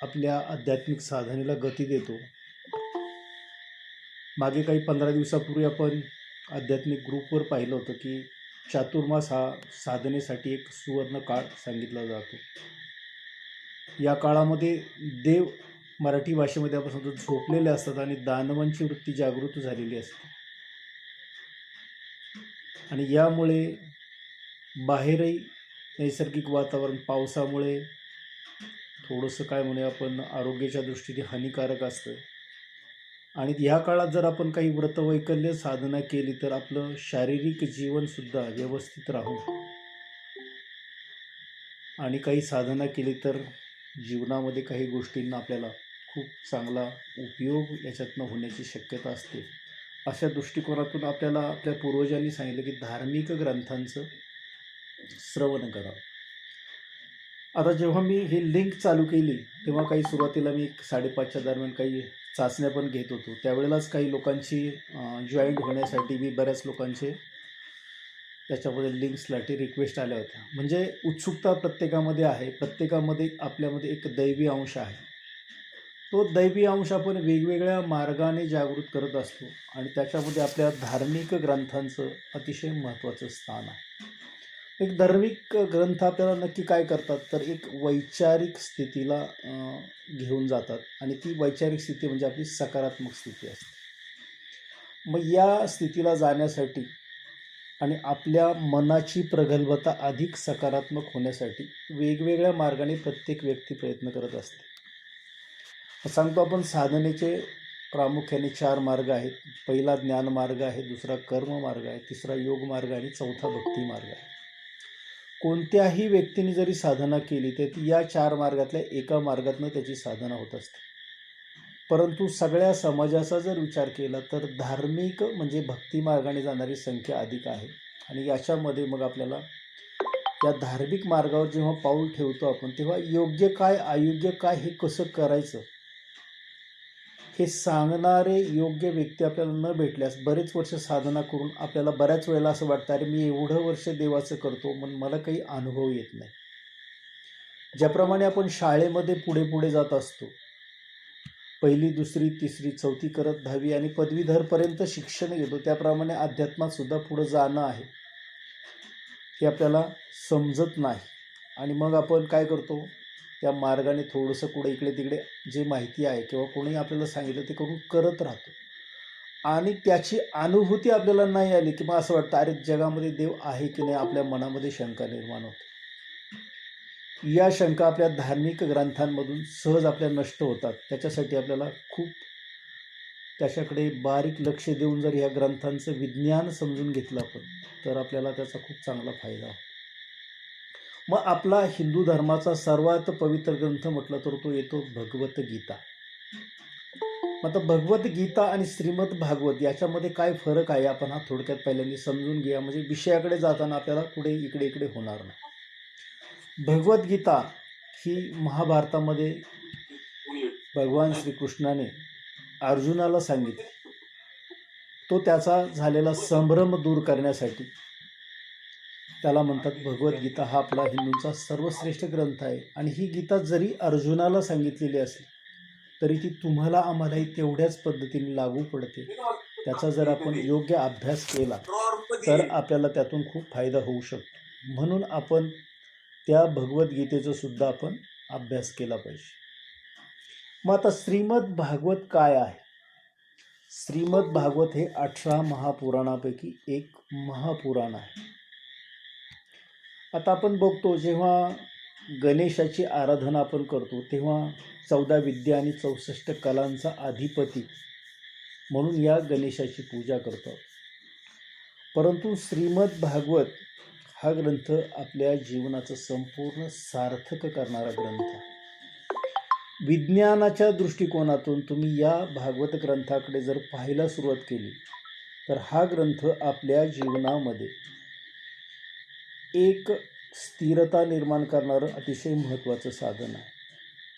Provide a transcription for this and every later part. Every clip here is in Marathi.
आपल्या आध्यात्मिक साधनेला गती देतो. मागे काही 15 दिवसापूर्वी आपण आध्यात्मिक ग्रुपवर पाहिलं होतं की चातुर्मास हा साधनेसाठी एक सुवर्ण काळ सांगितला जातो. या काळामध्ये देव मराठी भाषेमध्ये आपण समजतो झोपलेले असतात आणि दानवांची वृत्ती जागृत झालेली असते. आणि यामुळे बाहेरही नैसर्गिक वातावरण पावसामुळे थोडंसं काय म्हणूया आपण आरोग्याच्या दृष्टीने हानिकारक असतं. आणि ह्या काळात जर आपण काही व्रतवैकल्य साधना केली तर आपलं शारीरिक जीवनसुद्धा व्यवस्थित राहून आणि काही साधना केली तर जीवनामध्ये काही गोष्टींना आपल्याला खूप चांगला उपयोग याच्यातनं होण्याची शक्यता असते. अशा दृष्टिकोनातून आपल्याला आपल्या पूर्वजांनी सांगितलं की धार्मिक ग्रंथांचं श्रवण करावं. आता जेव्हा मी ही लिंक चालू केली तेव्हा काही सुरुवातीला मी 5:30च्या दरम्यान काही चाचण्या पण घेत होतो. त्यावेळेलाच काही लोकांची जॉईंट होण्यासाठी मी बऱ्याच लोकांचे त्याच्यामध्ये लिंक्ससाठी रिक्वेस्ट आल्या होत्या. म्हणजे उत्सुकता प्रत्येकामध्ये आहे. प्रत्येकामध्ये आपल्यामध्ये एक दैवी अंश आहे. तो दैवी अंश आपण वेगवेगळ्या मार्गाने जागृत करत असतो आणि त्याच्यामध्ये आपल्या धार्मिक ग्रंथांचं अतिशय महत्त्वाचं स्थान आहे. एक धार्मिक ग्रंथ आपल्याला नक्की काय करतात तर एक वैचारिक स्थितीला घेऊन जातात आणि ती वैचारिक स्थिती म्हणजे आपली सकारात्मक स्थिती असते. मग या स्थितीला जाण्यासाठी आणि आपल्या मनाची प्रगल्भता अधिक सकारात्मक होण्यासाठी वेगवेगळ्या मार्गाने प्रत्येक व्यक्ती प्रयत्न करत असते. सांगतो आपण साधनेचे प्रामुख्याने 4 मार्ग आहेत. पहिला ज्ञान मार्ग आहे, दुसरा कर्म मार्ग आहे, तिसरा योग मार्ग आणि चौथा भक्ती मार्ग आहे. कोणत्याही व्यक्तीने जरी साधना केली तर ती या 4 मार्गातल्या एका मार्गातनं त्याची साधना होत असते. परंतु सगळ्या समाजाचा जर विचार केला तर धार्मिक म्हणजे भक्ती मार्गाने जाणारी संख्या अधिक आहे. आणि याच्यामध्ये मग आपल्याला या धार्मिक मार्गावर जेव्हा पाऊल ठेवतो आपण तेव्हा योग्य काय अयोग्य काय हे कसं करायचं हे सांगणारे योग्य व्यक्ती आपल्याला न भेटल्यास बरेच वर्ष साधना करून आपल्याला बऱ्याच वेळेला असं वाटतं अरे मी एवढं वर्ष देवाचं करतो पण मला काही अनुभव येत नाही. ज्याप्रमाणे आपण शाळेमध्ये पुढे पुढे जात असतो, 1ली, 2री, 3री, 4थी करत 10वी आणि पदवीधरपर्यंत शिक्षण घेतो, त्याप्रमाणे अध्यात्मात सुद्धा पुढं जाणं आहे हे आपल्याला समजत नाही. आणि मग आपण काय करतो त्या मार्गाने थोडंसं पुढे इकडे तिकडे जे माहिती आहे किंवा कोणी आपल्याला सांगितलं ते करून करत राहतो आणि त्याची अनुभूती आपल्याला नाही आली की मग असं वाटतं अरे जगामध्ये देव आहे की नाही, आपल्या मनामध्ये शंका निर्माण होते. या शंका आपल्या धार्मिक ग्रंथांमधून सहज आपल्या नष्ट होतात. त्याच्यासाठी आपल्याला खूप त्याच्याकडे बारीक लक्ष देऊन जर या ग्रंथांचं विज्ञान समजून घेतलं आपण तर आपल्याला त्याचा खूप चांगला फायदा होतो. मग आपला हिंदू धर्माचा सर्वात पवित्र ग्रंथ म्हटलं तर तो येतो भगवद्गीता. आता भगवद्गीता आणि श्रीमद भागवत याच्यामध्ये काय फरक आहे आपण हा थोडक्यात पहिल्यांदा समजून घ्या, म्हणजे विषयाकडे जाताना आपल्याला पुढे इकडे इकडे होणार नाही. भगवद्गीता ही महाभारतामध्ये भगवान श्रीकृष्णाने अर्जुनाला सांगितले. तो त्याचा झालेला संभ्रम दूर करण्यासाठी त्याला म्हणतात भगवद्गीता हा आपला हिंदूंचा सर्वश्रेष्ठ ग्रंथ आहे. आणि ही गीता जरी अर्जुनाला सांगितलेली असली तरी ती तुम्हाला आम्हालाही तेवढ्याच पद्धतीने लागू पडते. त्याचा जर आपण योग्य अभ्यास केला तर आपल्याला त्यातून खूप फायदा होऊ शकतो. म्हणून आपण त्या भगवद्गीतेचा सुद्धा आपण अभ्यास केला पाहिजे. मग आता श्रीमद भागवत काय आहे? श्रीमद भागवत हे 18 महापुराणापैकी एक महापुराण आहे. आता आपण बघतो जेव्हा गणेशाची आराधना आपण करतो तेव्हा 14 विद्या आणि 64 कलांचा अधिपती म्हणून या गणेशाची पूजा करतो. परंतु श्रीमद भागवत हा ग्रंथ आपल्या जीवनाचं संपूर्ण सार्थक करणारा ग्रंथ आहे. विज्ञानाच्या दृष्टिकोनातून तुम्ही या भागवत ग्रंथाकडे जर पाहायला सुरुवात केली तर हा ग्रंथ आपल्या जीवनामध्ये एक स्थिरता निर्माण करणारं अतिशय महत्त्वाचं साधन आहे.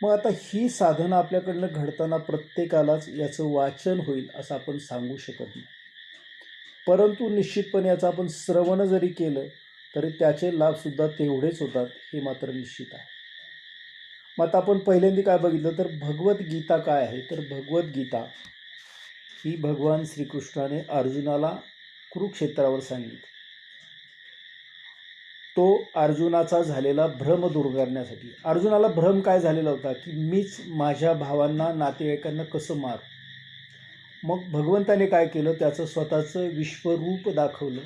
मग आता ही साधनं आपल्याकडनं घडताना प्रत्येकालाच याचं वाचन होईल असं आपण सांगू शकत नाही. परंतु निश्चितपणे याचं आपण श्रवण जरी केलं तरी त्याचे लाभसुद्धा तेवढेच होतात हे मात्र निश्चित आहे. मग आता आपण पहिल्यांदा काय बघितलं तर भगवद्गीता काय आहे, तर भगवद्गीता ही भगवान श्रीकृष्णाने अर्जुनाला कुरुक्षेत्रावर सांगितली. तो अर्जुनाचा झालेला भ्रम दूर करण्यासाठी. अर्जुनाला भ्रम काय झालेला होता की मीच माझ्या भावांना नातेवाईकांना कसं मार. मग भगवंताने काय केलं, त्याचं स्वतःचं विश्वरूप दाखवलं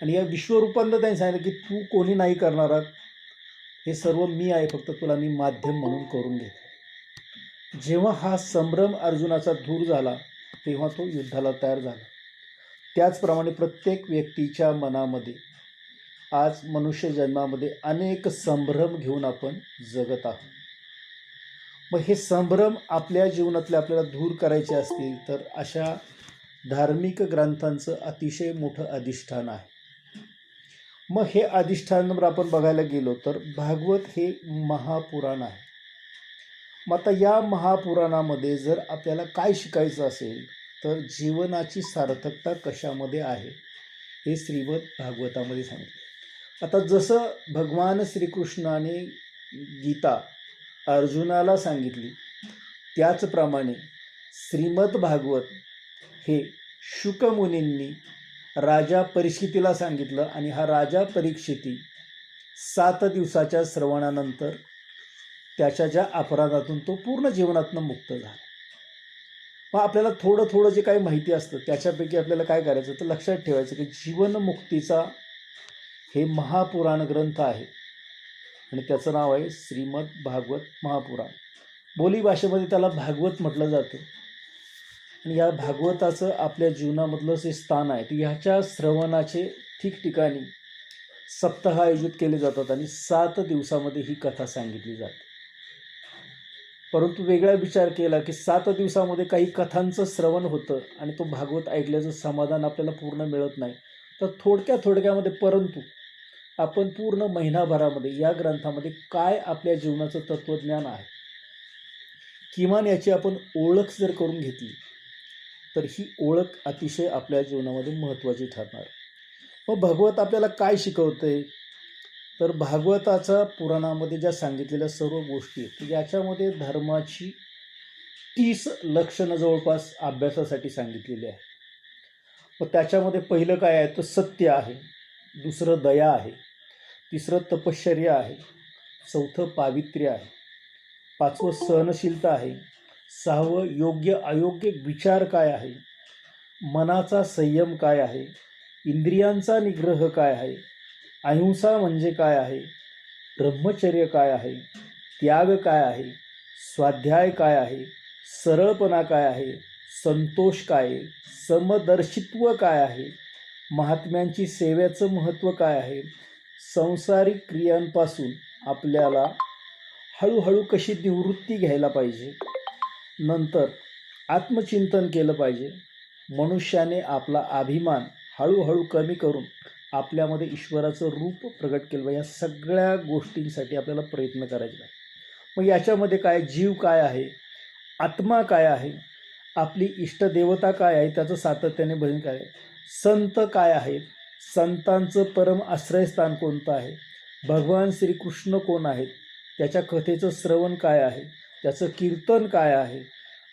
आणि या विश्वरूपांना त्यांनी सांगितलं की तू कोणी नाही करणारा, हे सर्व मी आहे, फक्त तुला मी माध्यम म्हणून करून घेतो. जेव्हा हा संभ्रम अर्जुनाचा दूर झाला तेव्हा तो युद्धाला तयार झाला. त्याचप्रमाणे प्रत्येक व्यक्तीच्या मनामध्ये आज मनुष्य जन्मामध्ये अनेक संभ्रम घेऊन आपण जगत आहोत. मग हे संभ्रम आपल्या जीवनातले आपल्याला दूर करायचे असतील तर अशा धार्मिक ग्रंथांचं अतिशय मोठं अधिष्ठान आहे. मग हे अधिष्ठानावर आपण बघायला गेलो तर भागवत हे महापुराण आहे. मग आता या महापुराणामध्ये जर आपल्याला काय शिकायचं असेल तर जीवनाची सार्थकता कशामध्ये आहे हे श्रीमद भागवतामध्ये सांगितले. आता जसं भगवान श्रीकृष्णाने गीता अर्जुनाला सांगितली त्याचप्रमाणे श्रीमद भागवत हे शुक मुनींनी राजा परीक्षितीला सांगितलं आणि हा राजा परीक्षिती 7 दिवसाच्या श्रवणानंतर त्याच्या ज्या अपराधातून तो पूर्ण जीवनातून मुक्त झाला. मग आपल्याला थोडं थोडं जे काही माहिती असतं त्याच्यापैकी आपल्याला काय करायचं तर लक्षात ठेवायचं की जीवनमुक्तीचा हे महापुराण ग्रंथ आहे आणि त्याचं नाव आहे श्रीमद भागवत महापुराण. बोली भाषेमध्ये त्याला भागवत म्हटलं जातं आणि या भागवताचं आपल्या जीवनामधलं जे स्थान आहे ते ह्याच्या श्रवणाचे ठिकठिकाणी सप्ताह आयोजित केले जातात आणि 7 दिवसामध्ये ही कथा सांगितली जाते. परंतु वेगळा विचार केला की 7 दिवसामध्ये काही कथांचं श्रवण होतं आणि तो भागवत ऐकल्याचं समाधान आपल्याला पूर्ण मिळत नाही. तर थोडक्यामध्ये परंतु आपण पूर्ण महिनाभरामध्ये या ग्रंथामध्ये काय आपल्या जीवनाचं तत्त्वज्ञान आहे किमान याची आपण ओळख जर करून घेतली तर ही ओळख अतिशय आपल्या जीवनामध्ये महत्त्वाची ठरणार. मग भगवत आपल्याला काय शिकवतंय तर भागवताच्या पुराणामध्ये ज्या सांगितलेल्या सर्व गोष्टी आहेत याच्यामध्ये धर्माची 30 लक्षणं जवळपास अभ्यासासाठी सांगितलेली आहे. मग त्याच्यामध्ये पहिलं काय आहे तर सत्य आहे, दुसरं दया आहे, तिसरं तपश्चर्या आहे, चौथं पावित्र्य आहे, 5वं सहनशीलता आहे, 6वं योग्य अयोग्य विचार काय आहे, मनाचा संयम काय आहे, इंद्रियांचा निग्रह काय आहे, अहिंसा म्हणजे काय आहे, ब्रह्मचर्य काय आहे, त्याग काय आहे, स्वाध्याय काय आहे, सरळपणा काय आहे, संतोष काय आहे, समदर्शित्व काय आहे, महात्म्यांची सेवेचं महत्त्व काय आहे, सांसारिक क्रियांपासून आपल्याला हळूहळू कशी निवृत्ती घ्यायला पाहिजे, नंतर आत्मचिंतन केलं पाहिजे, मनुष्याने आपला अभिमान हळूहळू कमी करून आपल्यामध्ये ईश्वराचं रूप प्रगट केलं पाहिजे. या सगळ्या गोष्टींसाठी आपल्याला प्रयत्न करायचे आहे. मग याच्यामध्ये काय जीव काय आहे, आत्मा काय आहे, आपली इष्टदेवता काय आहे त्याचं सातत्याने भजन काय आहे, संत काय आहेत, संतांचं परम आश्रयस्थान कोणतं आहे, भगवान श्रीकृष्ण कोण आहेत, त्याच्या कथेचं श्रवण काय आहे, त्याचं कीर्तन काय आहे,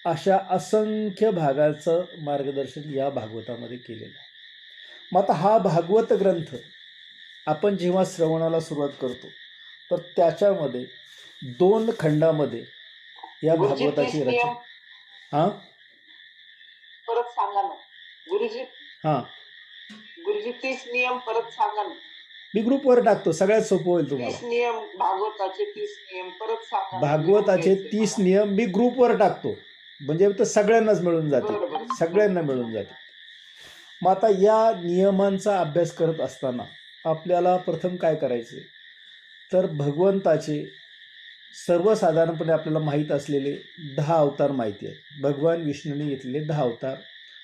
अशा असंख्य भागाचं मार्गदर्शन या भागवतामध्ये केलेलं आहे. मग आता हा भागवत ग्रंथ आपण जेव्हा श्रवणाला सुरुवात करतो तर त्याच्यामध्ये 2 खंडामध्ये या भागवताची रचना. हां परत सांगा ना गुरुजी. हां गुरुजी 30 नियम परत सांगा ना. मी ग्रुपवर टाकतो, सगळ्यात सोपं होईल तुम्हाला. 30 नियम भागवताचे 30 नियम परत सांगा. भागवताचे 30 नियम मी ग्रुपवर टाकतो म्हणजे तर सगळ्यांनाच मिळून जाते, सगळ्यांना मिळून जाते. मग आता या नियमांचा अभ्यास करत असताना आपल्याला प्रथम काय करायचे तर भगवंताचे सर्वसाधारणपणे आपल्याला माहीत असलेले 10 अवतार माहिती आहेत. भगवान विष्णूने घेतलेले 10 अवतार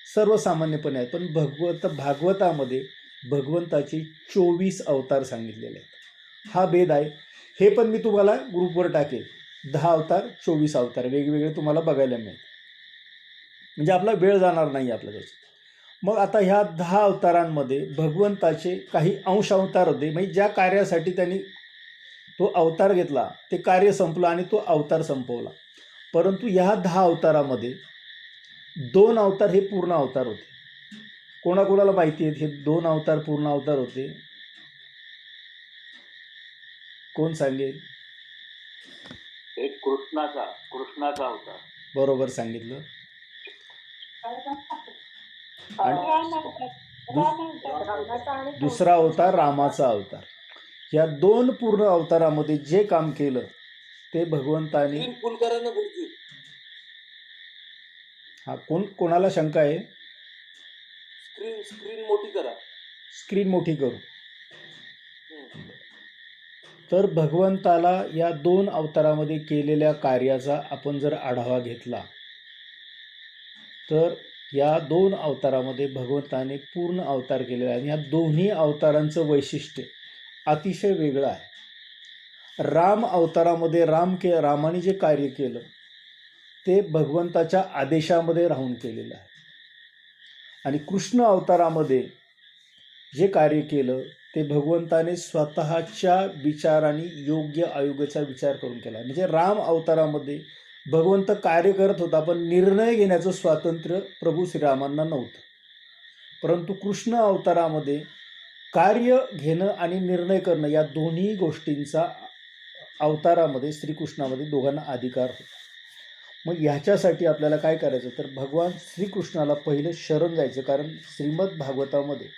सर्वसामान्यपणे आहेत, पण भागवतामध्ये भगवंताचे 24 अवतार सांगितलेले आहेत. हा भेद आहे. हे पण मी तुम्हाला ग्रुपवर टाकेल. 10 अवतार 24 अवतार वेगवेगळे तुम्हाला बघायला मिळेल, म्हणजे आपला वेळ जाणार नाही आपला त्याच्यात. मग आता ह्या 10 अवतारांमध्ये भगवंताचे काही अंश अवतार होते, म्हणजे ज्या कार्यासाठी त्यांनी तो अवतार घेतला, ते कार्य संपलं आणि तो अवतार संपवला. परंतु ह्या 10 अवतारामध्ये 2 अवतार हे पूर्ण अवतार होते. कोणाकोणाला माहिती आहेत हे 2 अवतार पूर्ण अवतार होते? कोण सांगेल? एक कृष्णाचा होता. बरोबर सांगितलं. दुसरा अवतार रामाचा अवतार. या 2 पूर्ण अवतारामध्ये जे काम केलं ते भगवंताने. फुल करा ना गुरुजी. हा, कोणाला शंका आहे? स्क्रीन मोठी करा. स्क्रीन मोठी करू. तर भगवंताला या 2 अवतारामध्ये केलेल्या कार्याचा आपण जर आढावा घेतला तर या 2 अवतारामध्ये भगवंताने पूर्ण अवतार केलेला आहे. आणि या दोन्ही अवतारांचं वैशिष्ट्य अतिशय वेगळं आहे. राम अवतारामध्ये रामाने जे कार्य केलं ते भगवंताच्या आदेशामध्ये राहून केलेलं आहे. आणि कृष्ण अवतारामध्ये जे कार्य केलं ते भगवंताने स्वतःच्या विचाराने योग्य अयोग्याचा विचार करून केला. म्हणजे राम अवतारामध्ये भगवंत कार्य करत होता, पण निर्णय घेण्याचं स्वातंत्र्य प्रभू श्रीरामांना नव्हतं. परंतु कृष्ण अवतारामध्ये कार्य घेणं आणि निर्णय करणं या दोन्ही गोष्टींचा अवतारामध्ये श्रीकृष्णामध्ये दोघांना अधिकार होता. मग ह्याच्यासाठी आपल्याला काय करायचं तर भगवान श्रीकृष्णाला पहिलं शरण जायचं. कारण श्रीमद भागवतामध्ये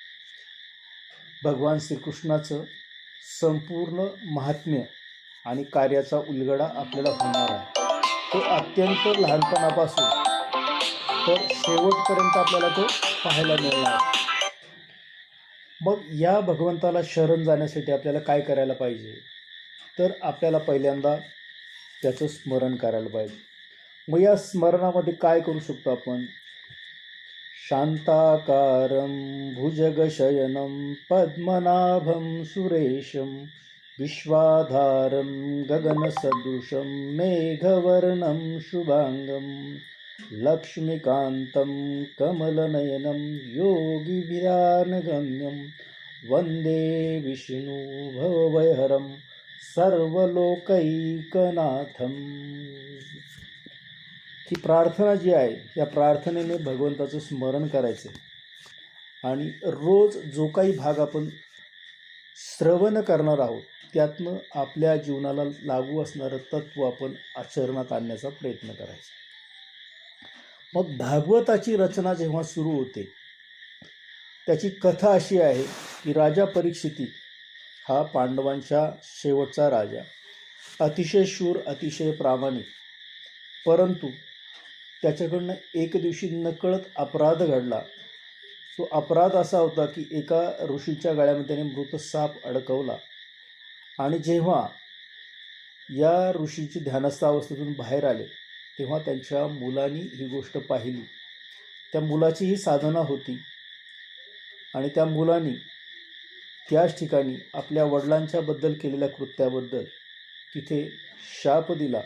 भगवान श्रीकृष्णाचं संपूर्ण महात्म्य आणि कार्याचा उलगडा आपल्याला होणार आहे. तो अत्यंत लहानपणापासून तर शेवटपर्यंत आपल्याला तो पाहायला मिळणार आहे. मग या भगवंताला शरण जाण्यासाठी आपल्याला काय करायला पाहिजे तर आपल्याला पहिल्यांदा त्याचं स्मरण करायला पाहिजे. मग या स्मरणामध्ये काय करू शकतो आपण? शांताकारं भुजगशयनं पद्मनाभं सुरेशं विश्वाधारं गगनसदृशं मेघवर्णं शुभांगं लक्ष्मीकान्तं कमलनयनं योगिभिरानगम्यं वन्दे विष्णु भवभयहरं सर्वलोकैकनाथं. ही प्रार्थना जी आहे या प्रार्थनेने भगवंताचं स्मरण करायचं आणि रोज जो काही भाग आपण श्रवण करणार आहोत त्यातनं आपल्या जीवनाला लागू असणारं तत्त्व आपण आचरणात आणण्याचा प्रयत्न करायचा. मग भागवताची रचना जेव्हा सुरू होते त्याची कथा अशी आहे की राजा परीक्षिती हा पांडवांच्या शेवटचा राजा, अतिशय शूर, अतिशय प्रामाणिक. परंतु त्याच्याकडनं एक दिवशी नकळत अपराध घडला. तो अपराध असा होता की एका ऋषीच्या गळ्यामध्ये त्याने मृत साप अडकवला. आणि जेव्हा या ऋषीची ध्यानस्थ अवस्थेतून बाहेर आले तेव्हा त्यांच्या मुलांनी ही गोष्ट पाहिली. त्या मुलाची ही साधना होती आणि त्या मुलांनी त्याच ठिकाणी आपल्या वडिलांच्याबद्दल केलेल्या कृत्याबद्दल तिथे शाप दिला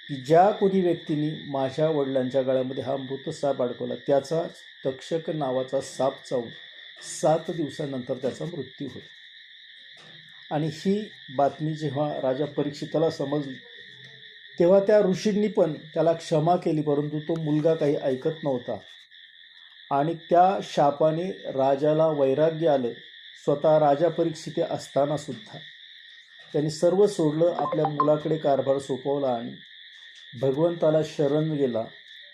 की ज्या कोणी व्यक्तीने माझ्या वडिलांच्या गळ्यामध्ये हा मृत साप अडकवला त्याचा तक्षक नावाचा साप चावून 7 दिवसानंतर त्याचा मृत्यू होईल. आणि ही बातमी जेव्हा राजा परीक्षिताला समजली तेव्हा त्या ऋषींनी पण त्याला क्षमा केली. परंतु तो मुलगा काही ऐकत नव्हता आणि त्या शापाने राजाला वैराग्य आलं. स्वतः राजा परीक्षित असताना सुद्धा त्यांनी सर्व सोडलं, आपल्या मुलाकडे कारभार सोपवला आणि भगवंताला शरण गेला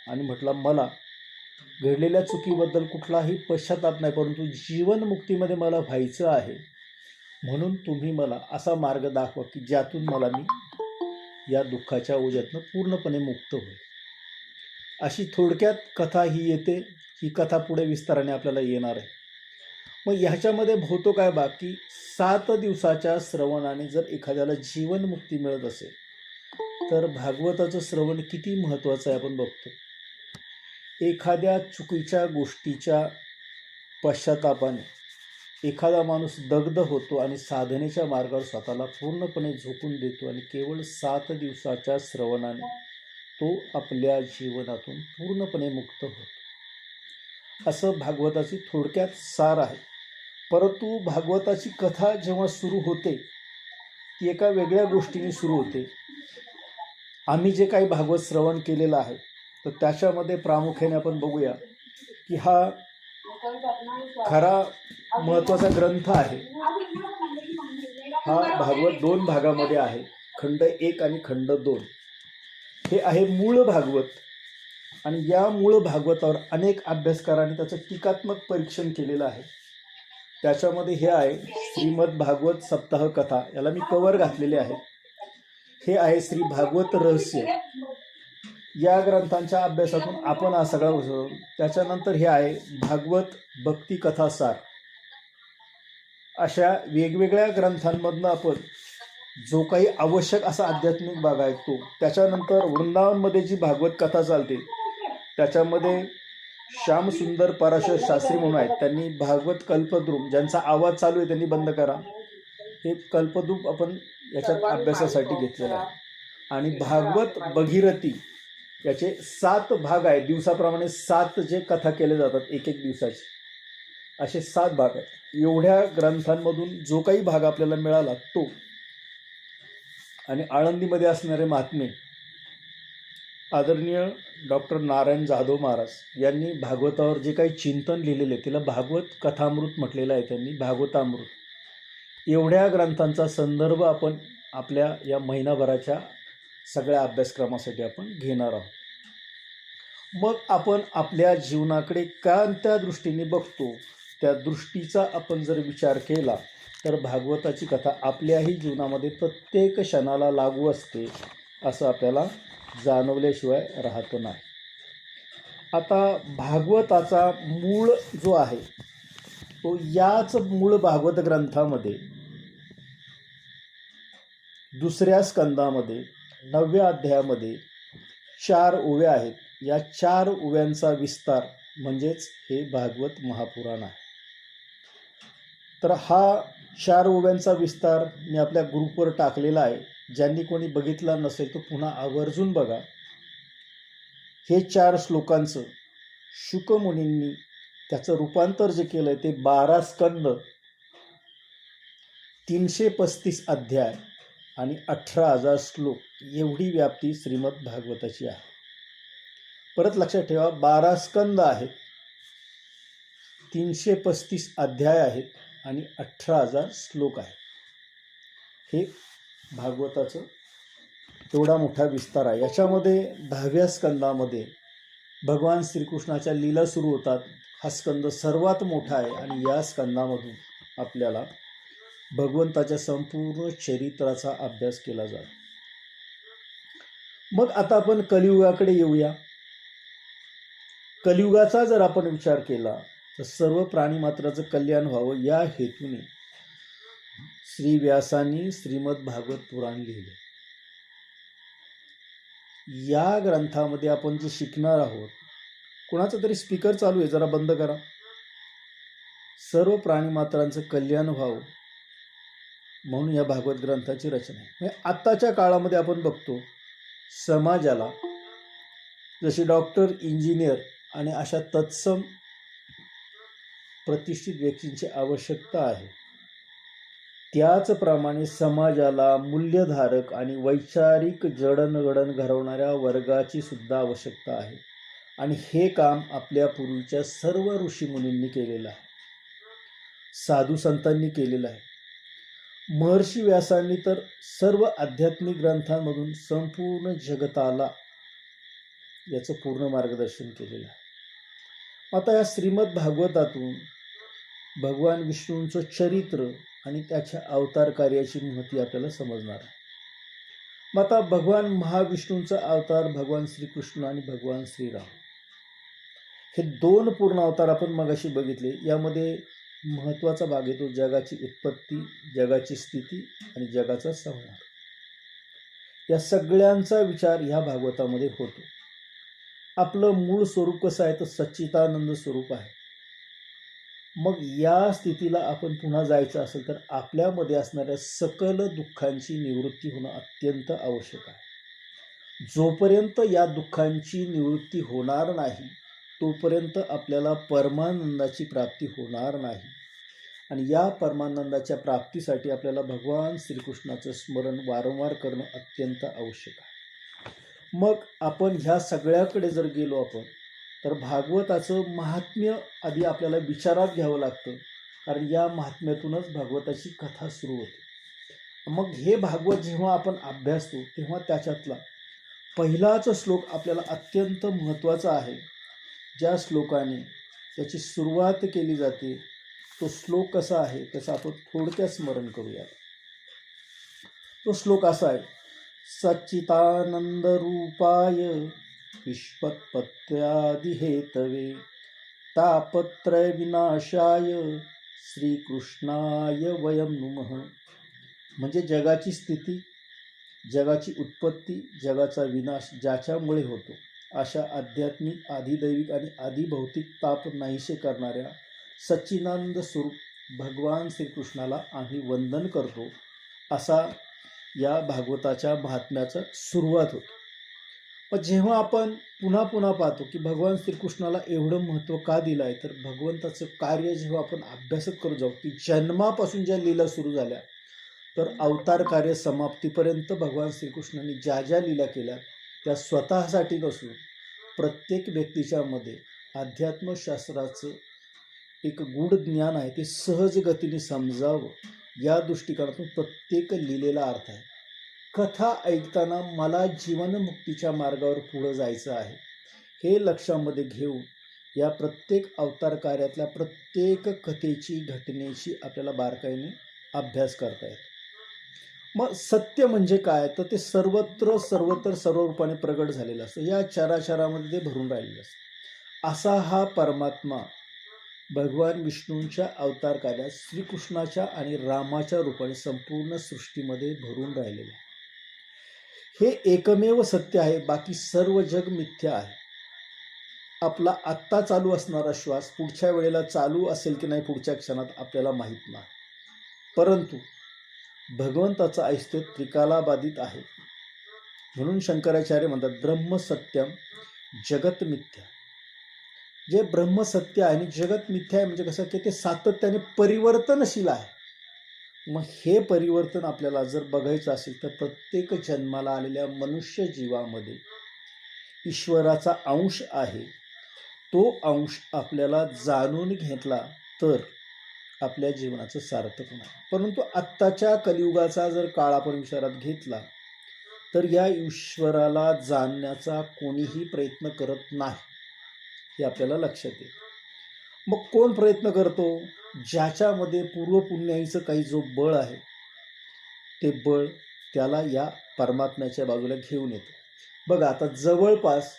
आणि म्हटला मला घडलेल्या चुकीबद्दल कुठलाही पश्चाताप नाही, परंतु जीवनमुक्तीमध्ये मला व्हायचं आहे. म्हणून तुम्ही मला असा मार्ग दाखवा की ज्यातून मला मी या दुःखाच्या ओझ्यातनं पूर्णपणे मुक्त होईल. अशी थोडक्यात कथा ही येते. ही कथा पुढे विस्ताराने आपल्याला येणार आहे. मग ह्याच्यामध्ये होतो काय बाकी 7 दिवसाच्या श्रवणाने जर एखाद्याला जीवनमुक्ती मिळत असेल तर भागवताचं श्रवण किती महत्त्वाचं आहे आपण बघतो. एखाद्या चुकीच्या गोष्टीच्या पश्चातापाने एखादा माणूस दग्ध होतो आणि साधनेच्या मार्गावर स्वतःला पूर्णपणे झोकून देतो आणि केवळ 7 दिवसाच्या श्रवणाने तो आपल्या जीवनातून पूर्णपणे मुक्त होतो. असं भागवताची थोडक्यात सार आहे. परंतु भागवताची कथा जेव्हा सुरू होते ती एका वेगळ्या गोष्टीने सुरू होते. आम्ही जे काही भागवत श्रवण केलेलं आहे तर त्याच्यामध्ये प्रामुख्याने आपण बघूया की हा खरा महत्त्वाचा ग्रंथ आहे. हा भागवत 2 भागामध्ये आहे, खंड 1 आणि खंड 2. हे आहे मूळ भागवत आणि या मूळ भागवतावर अनेक अभ्यासकारांनी त्याचं टीकात्मक परीक्षण केलेलं आहे. त्याच्यामध्ये हे आहे श्रीमद भागवत सप्ताह कथा, याला मी कवर घातलेले आहे. हे आहे श्री भागवत रहस्य. या ग्रंथांच्या अभ्यासातून आपण हा सगळा बसवतो. त्याच्यानंतर हे आहे भागवत भक्ती कथा सार. अशा वेगवेगळ्या ग्रंथांमधनं आपण जो काही आवश्यक असा आध्यात्मिक भाग आहे तो. त्याच्यानंतर वृंदावनमध्ये जी भागवत कथा चालते त्याच्यामध्ये श्यामसुंदर पराशर शास्त्री म्हणून आहेत, त्यांनी भागवत कल्पद्रुम, ज्यांचा आवाज चालू आहे त्यांनी बंद करा, हे कल्पद्रुम आपण याच्यात अभ्यासासाठी घेतलेलं आहे. आणि भागवत भगीरथी याचे 7 भाग आहेत. दिवसाप्रमाणे 7 जे कथा केले जातात एक दिवसाचे, असे 7 भाग आहेत. एवढ्या ग्रंथांमधून जो काही भाग आपल्याला मिळाला तो. आणि आळंदीमध्ये असणारे महात्मे आदरणीय डॉक्टर नारायण जाधव महाराज यांनी भागवतावर जे काही चिंतन लिहिलेले तिला भागवत कथामृत म्हटलेलं आहे त्यांनी, भागवतामृत. एवढ्या ग्रंथांचा संदर्भ आपण आपल्या या महिनाभराच्या सगळ्या अभ्यासक्रमासाठी आपण घेणार आहोत. मग आपण आपल्या जीवनाकडे कोणत्या दृष्टीने बघतो त्या दृष्टीचा आपण जर विचार केला तर भागवताची कथा आपल्याही जीवनामध्ये प्रत्येक क्षणाला लागू असते असं आपल्याला जाणवल्याशिवाय राहतो नाही. आता भागवताचा मूळ जो आहे तो याच मूळ भागवत ग्रंथामध्ये 2ऱ्या स्कंदामध्ये 9व्या अध्यायामध्ये 4 ओव्या आहेत. या 4 ओव्यांचा विस्तार म्हणजेच हे भागवत महापुराण आहे. तर हा 4 ओव्यांचा विस्तार मी आपल्या ग्रुपवर टाकलेला आहे. ज्यांनी कोणी बघितला नसेल तो पुन्हा आवर्जून बघा. हे 4 श्लोकांचं शुक मुनींनी त्याचं रूपांतर जे केलं आहे ते 12 स्कंद, 335 अध्याय आणि 18,000 श्लोक एवढी व्याप्ती श्रीमद भागवताची आहे. परत लक्षात ठेवा, 12 स्कंद आहेत, 335 अध्याय आहेत आणि 18,000 श्लोक आहेत. हे भागवताचं एवढा मोठा विस्तार आहे. याच्यामध्ये 10व्या स्कंदामध्ये भगवान श्रीकृष्णाच्या लीला सुरू होतात. हा स्कंद सर्वात मोठा आहे आणि या स्कंदामधून आपल्याला भगवंताच्या संपूर्ण चरित्राचा अभ्यास केला जातो. मग आता आपण कलियुगाकडे येऊया. कलियुगाचा जर आपण विचार केला तर सर्व प्राणीमात्राचं कल्याण व्हावं या हेतूने श्री व्यासांनी श्रीमद भागवत पुराण लिहिले. या ग्रंथामध्ये आपण जे शिकणार आहोत, कोणाचा तरी स्पीकर चालू आहे, जरा बंद करा. सर्व प्राणीमात्रांचं कल्याण व्हावं म्हणून या भागवत ग्रंथाची रचना आहे. म्हणजे आत्ताच्या काळामध्ये आपण बघतो समाजाला जशी डॉक्टर, इंजिनियर आणि अशा तत्सम प्रतिष्ठित व्यक्तींची आवश्यकता आहे, त्याचप्रमाणे समाजाला मूल्यधारक आणि वैचारिक जडणघडण घडवणाऱ्या वर्गाची सुद्धा आवश्यकता आहे. आणि हे काम आपल्या पूर्वीच्या सर्व ऋषीमुनींनी केलेलं आहे, साधू संतांनी केलेलं आहे. महर्षी व्यासांनी तर सर्व आध्यात्मिक ग्रंथांमधून संपूर्ण जगताला याचं पूर्ण मार्गदर्शन केलेलं आहे. आता या श्रीमद भागवतातून भगवान विष्णूंचं चरित्र आणि त्याच्या अवतार कार्याची महती आपल्याला समजणार आहे. मग आता भगवान महाविष्णूंचा अवतार भगवान श्रीकृष्ण आणि भगवान श्रीराम हे 2 पूर्ण अवतार आपण मगाशी बघितले. यामध्ये महत्त्वाचा भाग येतो जगाची उत्पत्ती, जगाची स्थिती आणि जगाचा संहार. या सगळ्यांचा विचार ह्या भागवतामध्ये होतो. आपलं मूळ स्वरूप कसं आहे तर सच्चिदानंद स्वरूप आहे. मग या स्थितीला आपण पुन्हा जायचं असेल तर आपल्यामध्ये असणाऱ्या सकल दुःखांची निवृत्ती होणं अत्यंत आवश्यक आहे. जोपर्यंत या दुःखांची निवृत्ती होणार नाही तोपर्यंत आपल्याला परमानंदाची प्राप्ती होणार नाही. आणि या परमानंदाच्या प्राप्तीसाठी आपल्याला भगवान श्रीकृष्णाचं स्मरण वारंवार करणं अत्यंत आवश्यक आहे. मग आपण ह्या सगळ्याकडे जर गेलो आपण तर भागवताचं महात्म्य आधी आपल्याला विचारात घ्यावं लागतं, कारण या महात्म्यातूनच भागवताची कथा सुरू होते. मग हे भागवत जेव्हा आपण अभ्यासतो तेव्हा त्याच्यातला पहिलाच श्लोक आपल्याला अत्यंत महत्त्वाचा आहे. ज्या श्लोकाने त्याची सुरुवात केली जाते तो श्लोक कसा आहे त्याचं आपण थोडक्यात स्मरण करूया. तो श्लोक असा आहे, सच्चिदानंद रूपाय विश्वोत्पत्त्यादिहेतवे तापत्रय विनाशाय श्रीकृष्णाय वयं नुमः. म्हणजे जगाची स्थिती, जगाची उत्पत्ती, जगाचा विनाश ज्याच्यामुळे होतो अशा आध्यात्मिक, आधिदैविक आणि आधिभौतिक ताप नाहीसे करणाऱ्या सच्चिदानंद स्वरूप भगवान श्रीकृष्णाला आम्ही वंदन करतो, असा या भागवताच्या महात्म्याचा सुरुवात होतो. पण जेव्हा आपण पुन्हा पुन्हा पाहतो की भगवान श्रीकृष्णाला एवढं महत्त्व का दिलं आहे, तर भगवंताचं कार्य जेव्हा आपण अभ्यासात करू जाऊ की जन्मापासून ज्या लीला सुरू झाल्या तर अवतार कार्य समाप्तीपर्यंत भगवान श्रीकृष्णाने ज्या ज्या लीला केल्या त्या स्वतःसाठी नसून प्रत्येक व्यक्तीच्या मध्ये अध्यात्मशास्त्राचं एक गूढ ज्ञान आहे ते सहज गतीने समजावं या दृष्टिकोनातून प्रत्येक लीलेला अर्थ आहे. कथा ऐकताना मला जीवनमुक्तीच्या मार्गावर पुढं जायचं आहे हे लक्षामध्ये घेऊन या प्रत्येक अवतार कार्यातल्या प्रत्येक कथेची, घटनेची आपल्याला बारकाईने अभ्यास करता येतो. मग सत्य म्हणजे काय, तर ते सर्वत्र सर्व रूपाने प्रगट झालेलं असतं, या चराचरामध्ये ते भरून राहिलेलं असतं. असा हा परमात्मा भगवान विष्णूंच्या अवतार कार्यात श्रीकृष्णाच्या आणि रामाच्या रूपाने संपूर्ण सृष्टीमध्ये भरून राहिलेलं आहे. हे एकमेव सत्य आहे, बाकी सर्व जग मिथ्या आहे. आपला आत्ता चालू असणारा श्वास पुढच्या वेळेला चालू असेल की नाही पुढच्या क्षणात आपल्याला माहीत नाही, परंतु भगवंताचं ऐश्वर्य त्रिकालाबाधित आहे. म्हणून शंकराचार्य म्हणतात ब्रह्मसत्यम जगत मिथ्या. जे ब्रह्मसत्य आहे आणि जगत मिथ्या आहे म्हणजे कसं की ते सातत्याने परिवर्तनशील आहे. मग हे परिवर्तन आपल्याला जर बघायचं असेल तर प्रत्येक जन्माला आलेल्या मनुष्य जीवामध्ये ईश्वराचा अंश आहे. तो अंश आपल्याला जाणून घेतला तर आपल्या जीवनाचं सार्थक नाही. परंतु आत्ताच्या कलियुगाचा जर काळ आपण विचारात घेतला तर या ईश्वराला जाणण्याचा कोणीही प्रयत्न करत नाही, हे आपल्याला लक्षात येईल. मग कोण प्रयत्न करतो, ज्याच्यामध्ये पूर्वपुण्याईचं काही जो बळ आहे ते बळ त्याला या परमात्म्याच्या बाजूला घेऊन येतं. बघा आता जवळपास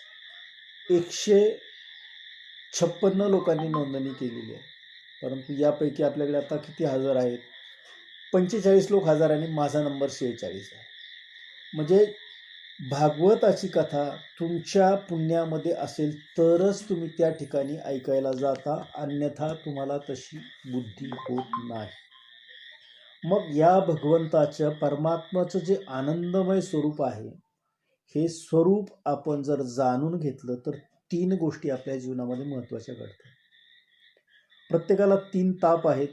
156 लोकांनी नोंदणी केलेली आहे, परंतु यापैकी आपल्याकडे आता किती हजार आहेत, 45 लोक हजार आणि माझा नंबर 46 आहे. म्हणजे भागवताची कथा तुमच्या पुण्यामध्ये असेल तरच तुम्ही त्या ठिकाणी ऐकायला जाता, अन्यथा तुम्हाला तशी बुद्धी होत नाही. मग या भगवंताच्या परमात्म्याचं जे आनंदमय स्वरूप आहे हे स्वरूप आपण जर जाणून घेतलं तर 3 गोष्टी आपल्या जीवनामध्ये महत्त्वाच्या घडतात. प्रत्येकाला 3 ताप आहेत,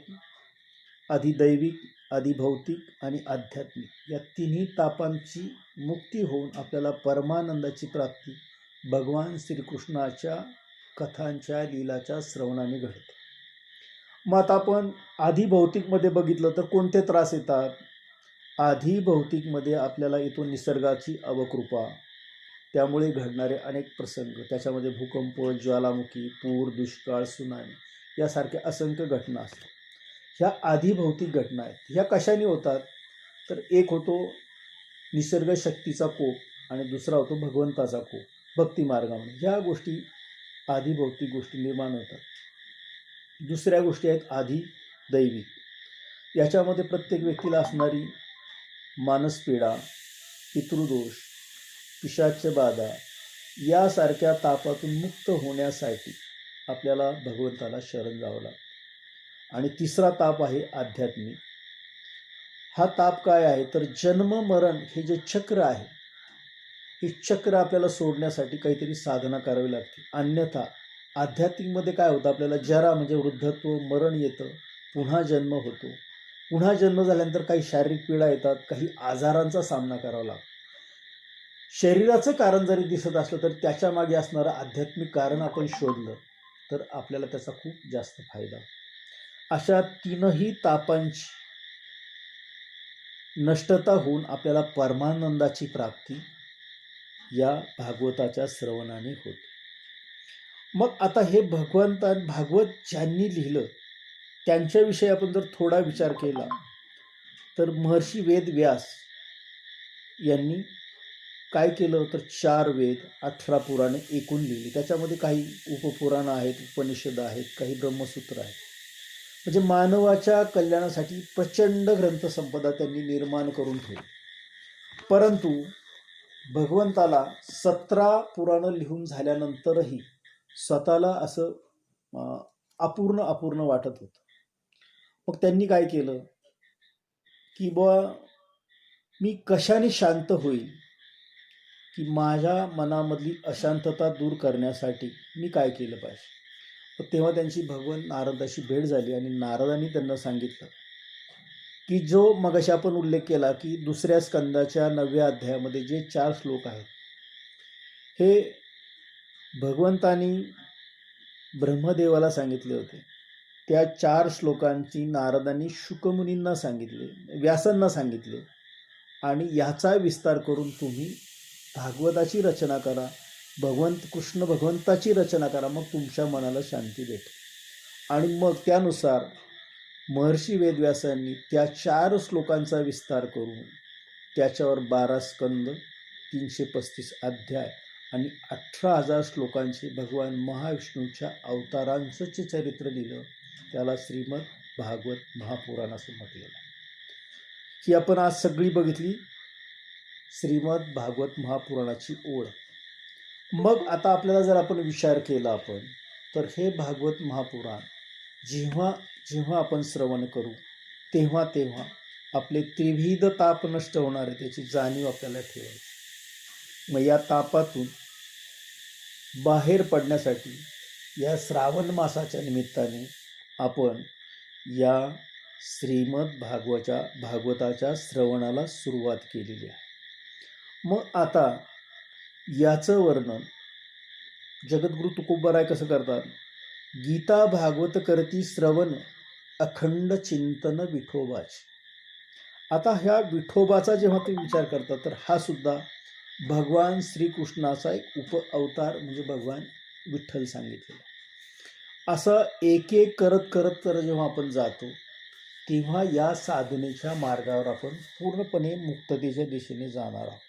अधिदैविक, अधिभौतिक आणि आध्यात्मिक. या तिन्ही तापांची मुक्ती होऊन आपल्याला परमानंदाची प्राप्ती भगवान श्रीकृष्णाच्या कथांच्या लीलाच्या श्रवणाने घडते. मग आता आपण आधिभौतिकमध्ये बघितलं तर कोणते त्रास येतात. आधिभौतिकमध्ये आपल्याला येतो निसर्गाची अवकृपा, त्यामुळे घडणारे अनेक प्रसंग, त्याच्यामध्ये भूकंप, ज्वालामुखी, पूर, दुष्काळ, सुनामी यासारख्या असंख्य घटना असतात. ह्या आधिभौतिक घटना आहेत. ह्या कशाने होतात, तर एक होतो निसर्ग शक्तीचा कोप आणि दुसरा होतो भगवंताचा कोप भक्तिमार्गामध्ये. ह्या गोष्टी आधिभौतिक गोष्टी निर्माण होतात. दुसऱ्या गोष्टी आहेत आधिदैविक. याच्यामध्ये प्रत्येक व्यक्तीला असणारी मानसपीडा, पितृदोष, पिशाच्य बाधा यासारख्या तापातून मुक्त होण्यासाठी आपल्याला भगवंताला शरण जावं लागतं. आणि तिसरा ताप आहे आध्यात्मिक. हा ताप काय आहे, तर जन्म मरण हे जे चक्र आहे हे चक्र आपल्याला सोडण्यासाठी काहीतरी साधना करावी लागते. अन्यथा आध्यात्मिकमध्ये काय होतं, आपल्याला जरा म्हणजे वृद्धत्व, मरण येतं, पुन्हा जन्म होतो. पुन्हा जन्म झाल्यानंतर काही शारीरिक पीडा येतात, काही आजारांचा सामना करावा लागतो. शरीराचं कारण जरी दिसत असलं तर त्याच्या मागे असणारं आध्यात्मिक कारण आपण शोधलं तर आपल्याला त्याचा खूप जास्त फायदा. अशा तीनही तापांची नष्टता होऊन आपल्याला परमानंदाची प्राप्ती या भागवताच्या श्रवणाने होते. मग आता हे भागवत ज्यांनी लिहिलं त्यांच्याविषयी आपण जर थोडा विचार केला तर महर्षी वेदव्यास यांनी काय केलं तर 4 वेद 18 पुराणे एकूण लिहिली. त्याच्यामध्ये काही उपपुराणं आहेत, उपनिषद आहेत, काही ब्रह्मसूत्र आहेत. म्हणजे मानवाच्या कल्याणासाठी प्रचंड ग्रंथसंपदा त्यांनी निर्माण करून ठेवली. परंतु भगवंताला 17 पुराणं लिहून झाल्यानंतरही स्वतःला असं अपूर्ण वाटत होतं. मग त्यांनी काय केलं की मी कशाने शांत होईल, की माझ्या मनामधली अशांतता दूर करण्यासाठी मी काय केलं पाहिजे. तेव्हा त्यांची भगवान नारदाशी भेट झाली आणि नारदांनी त्यांना सांगितलं की जो मगाशी आपण उल्लेख केला की 2 स्कंदाच्या 9व्या अध्यायामध्ये जे 4 श्लोक आहेत हे भगवंतानी ब्रह्मदेवाला सांगितले होते. त्या 4 श्लोकांची नारदांनी शुकमुनींना सांगितले, व्यासांना सांगितले आणि याचा विस्तार करून तुम्ही भागवताची रचना करा, कृष्ण भगवंताची रचना करा, मग तुमच्या मनाला शांती भेटेल. आणि मग त्यानुसार महर्षी वेदव्यासांनी त्या 4 श्लोकांचा विस्तार करून त्याच्यावर 12 स्कंद, 335 अध्याय आणि 18,000 श्लोकांचे भगवान महाविष्णूच्या अवतारांचं चरित्र लिहिलं. त्याला श्रीमद भागवत महापुराण असं म्हटलेलं आहे. ही आपण आज सगळी बघितली श्रीमद भागवत महापुराणाची ओळ. मग आता आपल्याला जर आपण विचार केला आपण तर हे भागवत महापुराण जेव्हा जेव्हा आपण श्रवण करू तेव्हा तेव्हा आपले त्रिविध ताप नष्ट होणार आहे त्याची जाणीव आपल्याला ठेवायची. मग या तापातून बाहेर पडण्यासाठी या श्रावण मासाच्या निमित्ताने आपण या श्रीमद भागवताच्या श्रवणाला सुरुवात केलेली आहे. मग आता याचं वर्णन जगद्गुरु तुकोबराय कसं करतात, गीता भागवत करती श्रवण अखंड चिंतन विठोबाचे. आता ह्या विठोबाचा जेव्हा तुम्ही विचार करता तर हा सुद्धा भगवान श्रीकृष्णाचा एक उपअवतार म्हणजे भगवान विठ्ठल सांगितलेला. असं एक एक करत करत तर जेव्हा आपण जातो तेव्हा या साधनेच्या मार्गावर आपण पूर्णपणे मुक्ततेच्या दिशेने जाणार आहोत.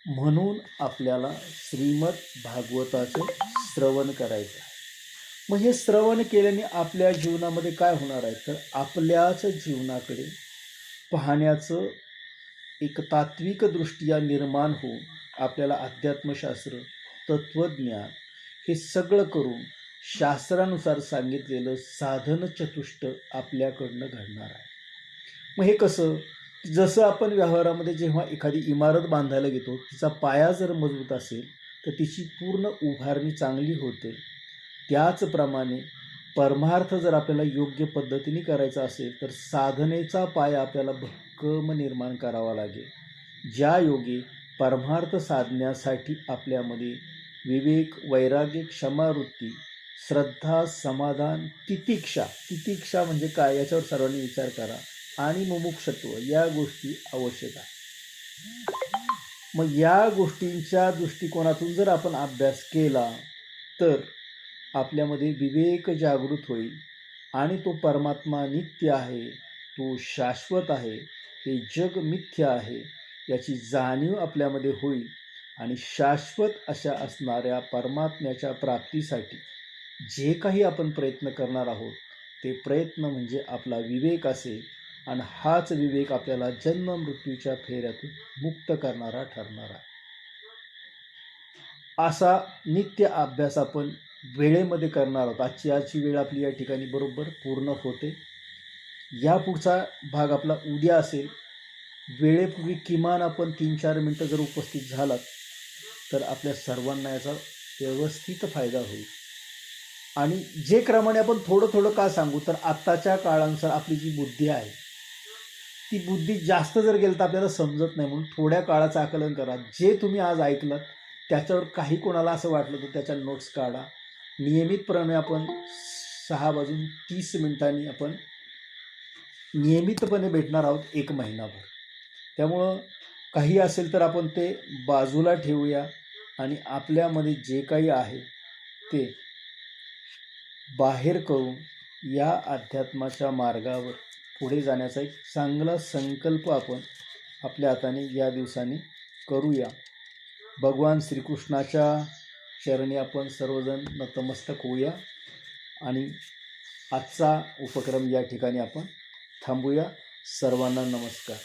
म्हणून आपल्याला श्रीमद भागवताचं श्रवण करायचं आहे. मग हे श्रवण केल्याने आपल्या जीवनामध्ये काय होणार आहे तर आपल्याच जीवनाकडे पाहण्याचं एक तात्विक दृष्टिया निर्माण होऊन आपल्याला अध्यात्मशास्त्र, तत्त्वज्ञान हे सगळं करून शास्त्रानुसार सांगितलेलं साधन चतुष्ट आपल्याकडनं घडणार आहे. मग हे कसं, जसं आपण व्यवहारामध्ये जेव्हा एखादी इमारत बांधायला घेतो तिचा पाया जर मजबूत असेल तर तिची पूर्ण उभारणी चांगली होते. त्याचप्रमाणे परमार्थ जर आपल्याला योग्य पद्धतीने करायचा असेल तर साधनेचा पाया आपल्याला भक्कम निर्माण करावा लागेल. ज्या योगे परमार्थ साधण्यासाठी आपल्यामध्ये विवेक, वैराग्य, क्षमावृत्ती, श्रद्धा, समाधान, तितिक्षा म्हणजे काय याच्यावर सर्वांनी विचार करा, आणि मुमुक्षत्व या गोष्टी आवश्यक आहेत. मग या गोष्टींच्या दृष्टिकोनातून जर आपण अभ्यास केला तर आपल्यामध्ये विवेक जागृत होईल आणि तो परमात्मा नित्य आहे, तो शाश्वत आहे, हे जग मिथ्य आहे याची जाणीव आपल्यामध्ये होईल. आणि शाश्वत अशा असणाऱ्या परमात्म्याच्या प्राप्तीसाठी जे काही आपण प्रयत्न करणार आहोत ते प्रयत्न म्हणजे आपला विवेक असेल आणि हाच विवेक आपल्याला जन्म मृत्यूच्या फेऱ्यातून मुक्त करणारा ठरणार आहे. असा नित्य अभ्यास आपण वेळेमध्ये करणार आहोत. आजची वेळ आपली या ठिकाणी बरोबर पूर्ण होते. या पुढचा भाग आपला उद्या असेल. वेळेपूर्वी किमान आपण 3-4 मिनटं जर उपस्थित झालात तर आपल्या सर्वांना याचा व्यवस्थित फायदा होईल. आणि जे क्रमाने आपण थोडं थोडं का सांगू तर आत्ताच्या काळानुसार आपली जी बुद्धी आहे ती बुद्धी जास्त जर गेलं तर आपल्याला समजत नाही, म्हणून थोड्या काळाचं आकलन करा. जे तुम्ही आज ऐकलं त्याच्यावर काही कोणाला असं वाटलं तर त्याच्या नोट्स काढा. नियमितप्रमाणे आपण 6:30 आपण नियमितपणे भेटणार आहोत 1 महिनाभर. त्यामुळं काही असेल तर आपण ते बाजूला ठेवूया आणि आपल्यामध्ये जे काही आहे ते बाहेर करून या अध्यात्माच्या मार्गावर पुढे जाण्याचा एक चांगला संकल्प आपण आपल्या हाताने या दिवसांनी करूया. भगवान श्रीकृष्णाच्या चरणी आपण सर्वजण नतमस्तक होऊया आणि आजचा उपक्रम या ठिकाणी आपण थांबूया. सर्वांना नमस्कार.